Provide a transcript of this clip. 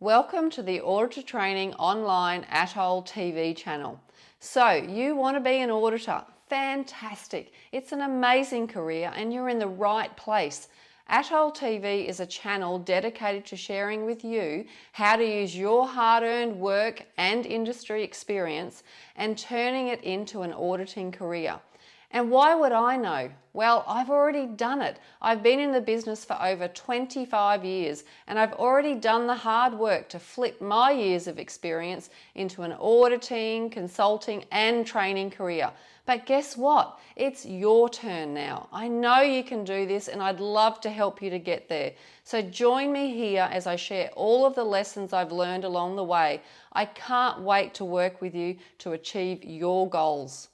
Welcome to the Auditor Training Online ATOL TV channel. So, you want to be an auditor? Fantastic! It's an amazing career and you're in the right place. ATOL TV is a channel dedicated to sharing with you how to use your hard-earned work and industry experience and turning it into an auditing career. And why would I know? Well, I've already done it. I've been in the business for over 25 years and I've already done the hard work to flip my years of experience into an auditing, consulting and training career. But guess what? It's your turn now. I know you can do this and I'd love to help you to get there. So join me here as I share all of the lessons I've learned along the way. I can't wait to work with you to achieve your goals.